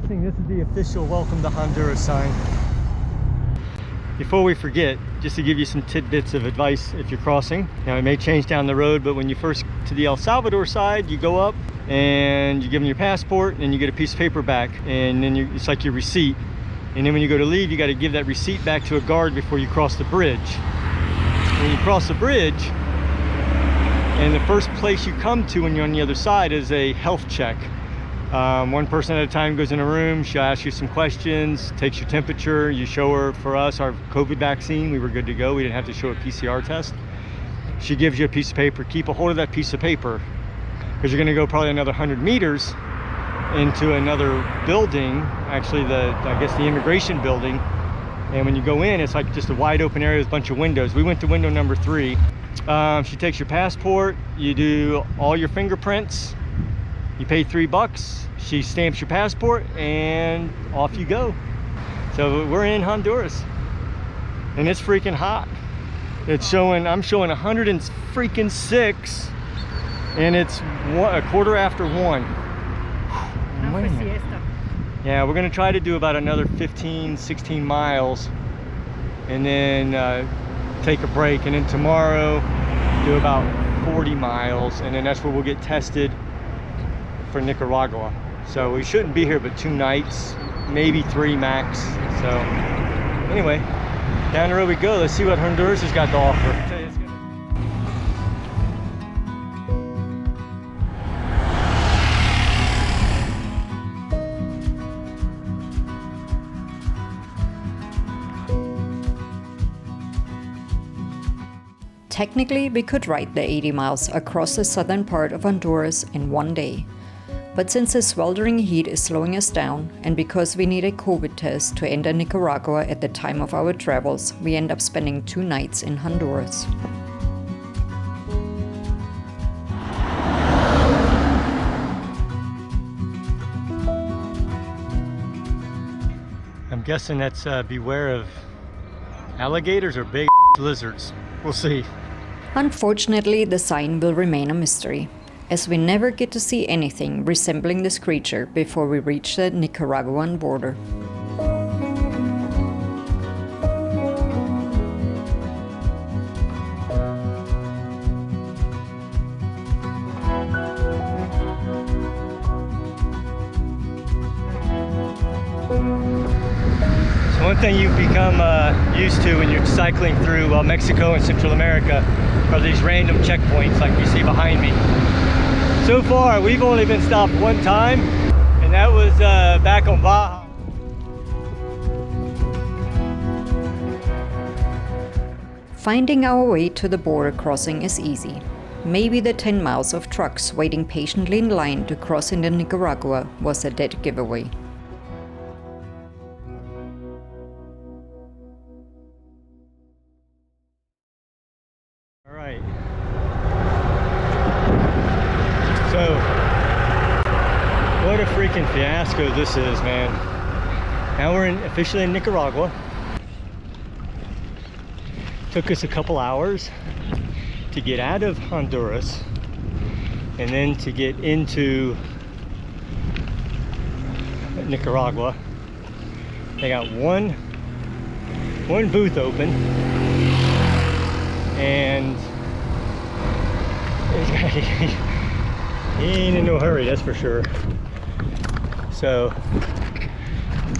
guessing this is the official Welcome to Honduras sign. Before we forget, just to give you some tidbits of advice if you're crossing. Now it may change down the road, but when you first to the El Salvador side, you go up and you give them your passport and you get a piece of paper back, and then it's like your receipt. And then when you go to leave, you got to give that receipt back to a guard before you cross the bridge. When you cross the bridge, and the first place you come to when you're on the other side is a health check. One person at a time goes in a room, she'll ask you some questions, takes your temperature, you show her, for us, our COVID vaccine, we were good to go, we didn't have to show a PCR test. She gives you a piece of paper, keep a hold of that piece of paper, because you're gonna go probably another 100 meters into another building, actually I guess the immigration building, and when you go in, it's like just a wide open area with a bunch of windows. We went to window number 3. She takes your passport, you do all your fingerprints, you pay $3, she stamps your passport, and off you go. So we're in Honduras, and it's freaking hot. It's showing, I'm showing 106, and it's a quarter after 1. Yeah, we're gonna try to do about another 15, 16 miles, and then take a break, and then tomorrow do about 40 miles, and then that's where we'll get tested for Nicaragua. So we shouldn't be here but 2 nights, maybe 3 max. So anyway, down the road we go. Let's see what Honduras has got to offer. Technically, we could ride the 80 miles across the southern part of Honduras in 1 day. But since the sweltering heat is slowing us down, and because we need a COVID test to enter Nicaragua at the time of our travels, we end up spending 2 nights in Honduras. I'm guessing that's beware of alligators or big lizards. We'll see. Unfortunately, the sign will remain a mystery, as we never get to see anything resembling this creature before we reach the Nicaraguan border. One thing you've become used to when you're cycling through Mexico and Central America are these random checkpoints like you see behind me. So far, we've only been stopped 1 time, and that was back on Baja. Finding our way to the border crossing is easy. Maybe the 10 miles of trucks waiting patiently in line to cross into Nicaragua was a dead giveaway. So, what a freaking fiasco this is, man. Now we're officially in Nicaragua. Took us a couple hours to get out of Honduras and then to get into Nicaragua. They got one booth open, and he ain't in no hurry, that's for sure. So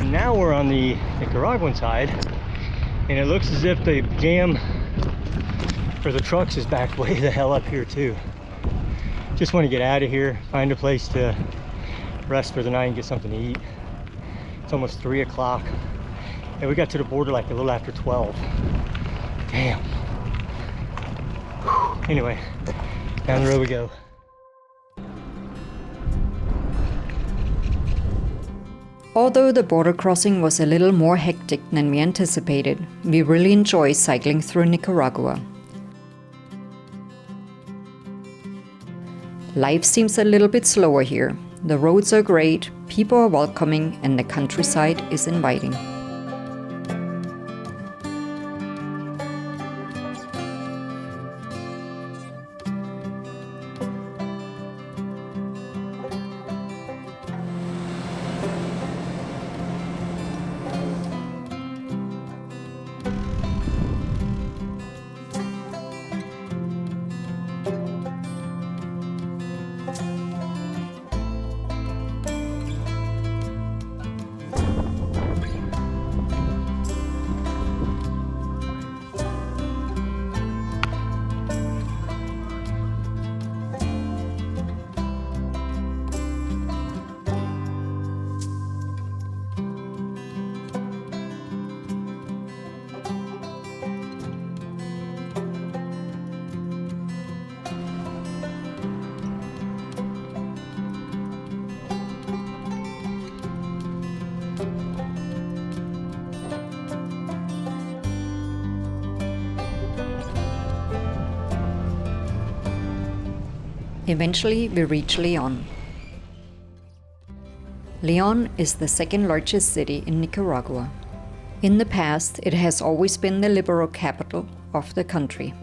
now we're on the Nicaraguan side, and it looks as if the jam for the trucks is back way the hell up here too. Just want to get out of here, find a place to rest for the night and get something to eat. It's almost 3 o'clock, and we got to the border like a little after 12. Damn. Whew. Anyway, down the road we go. Although the border crossing was a little more hectic than we anticipated, we really enjoy cycling through Nicaragua. Life seems a little bit slower here. The roads are great, people are welcoming, and the countryside is inviting. Eventually, we reach León. León is the second largest city in Nicaragua. In the past, it has always been the liberal capital of the country.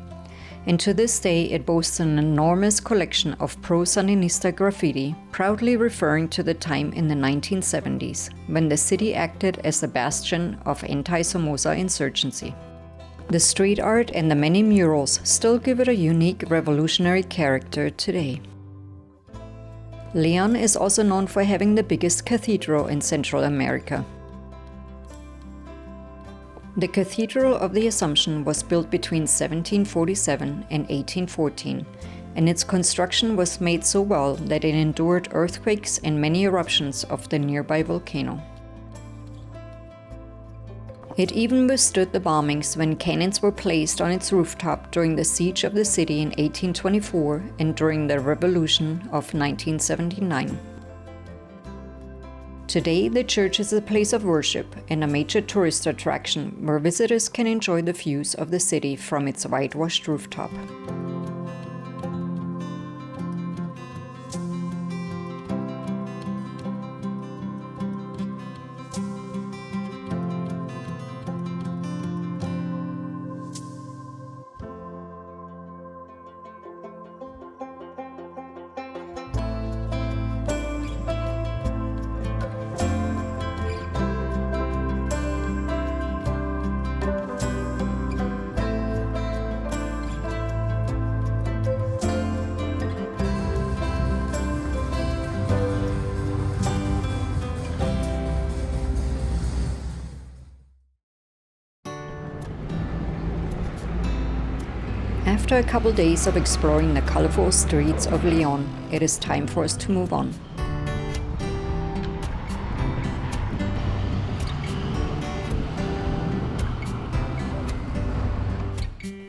And to this day, it boasts an enormous collection of pro-Sandinista graffiti, proudly referring to the time in the 1970s, when the city acted as a bastion of anti-Somoza insurgency. The street art and the many murals still give it a unique revolutionary character today. León is also known for having the biggest cathedral in Central America. The Cathedral of the Assumption was built between 1747 and 1814, and its construction was made so well that it endured earthquakes and many eruptions of the nearby volcano. It even withstood the bombings when cannons were placed on its rooftop during the siege of the city in 1824 and during the Revolution of 1979. Today, the church is a place of worship and a major tourist attraction where visitors can enjoy the views of the city from its whitewashed rooftop. After a couple days of exploring the colorful streets of León, it is time for us to move on.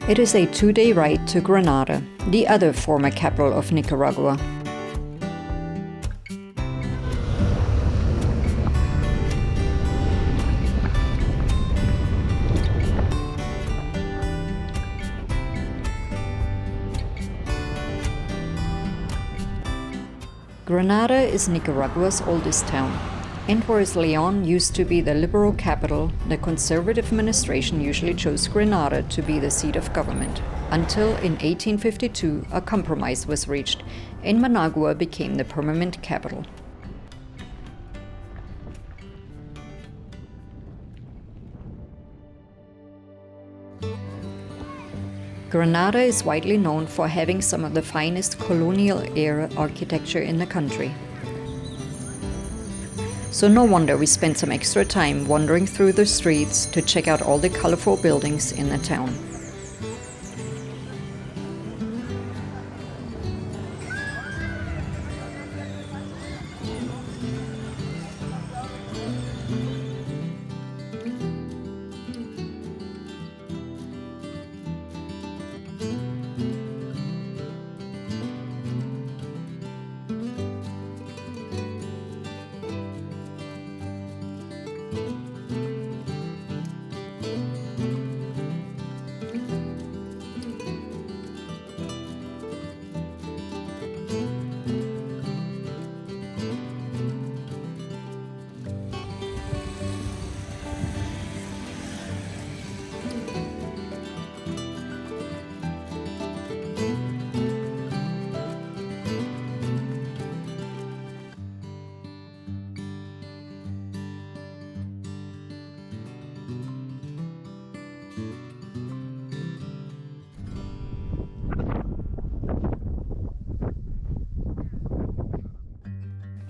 It is a 2-day ride to Granada, the other former capital of Nicaragua. Granada is Nicaragua's oldest town, and whereas León used to be the liberal capital, the conservative administration usually chose Granada to be the seat of government, until in 1852 a compromise was reached, and Managua became the permanent capital. Granada is widely known for having some of the finest colonial-era architecture in the country. So no wonder we spent some extra time wandering through the streets to check out all the colorful buildings in the town.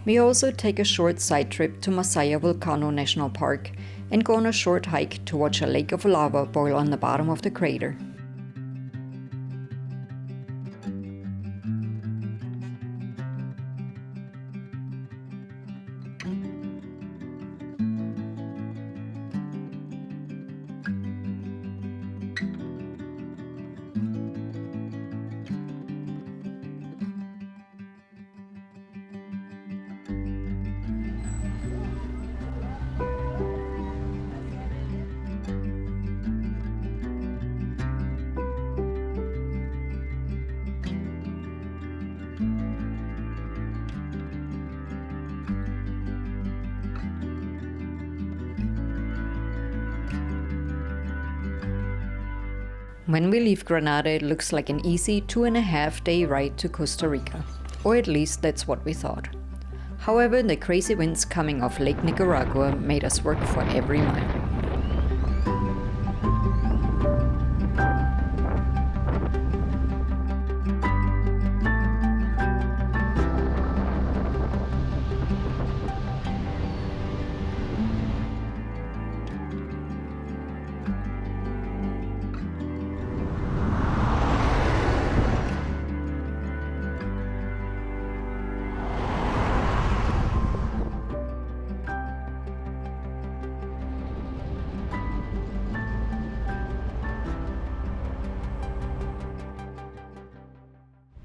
We also take a short side trip to Masaya Volcano National Park and go on a short hike to watch a lake of lava boil on the bottom of the crater. When we leave Granada, it looks like an easy 2.5-day ride to Costa Rica. Or at least that's what we thought. However, the crazy winds coming off Lake Nicaragua made us work for every mile.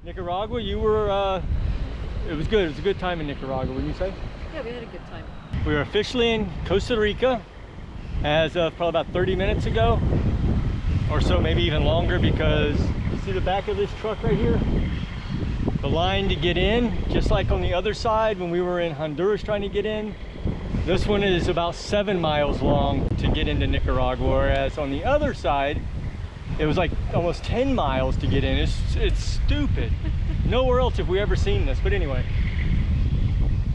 Nicaragua, you were, it was good. It was a good time in Nicaragua, wouldn't you say? Yeah, we had a good time. We were officially in Costa Rica as of probably about 30 minutes ago or so, maybe even longer, because you see the back of this truck right here? The line to get in, just like on the other side when we were in Honduras trying to get in, this one is about 7 miles long to get into Nicaragua, whereas on the other side, it was like almost 10 miles to get in. It's stupid. Nowhere else have we ever seen this. But anyway,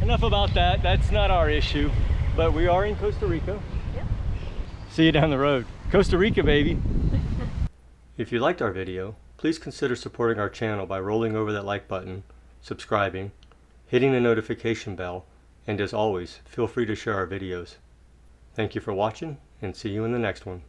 enough about that. That's not our issue. But we are in Costa Rica. Yep. See you down the road. Costa Rica, baby. If you liked our video, please consider supporting our channel by rolling over that like button, subscribing, hitting the notification bell, and as always, feel free to share our videos. Thank you for watching, and see you in the next one.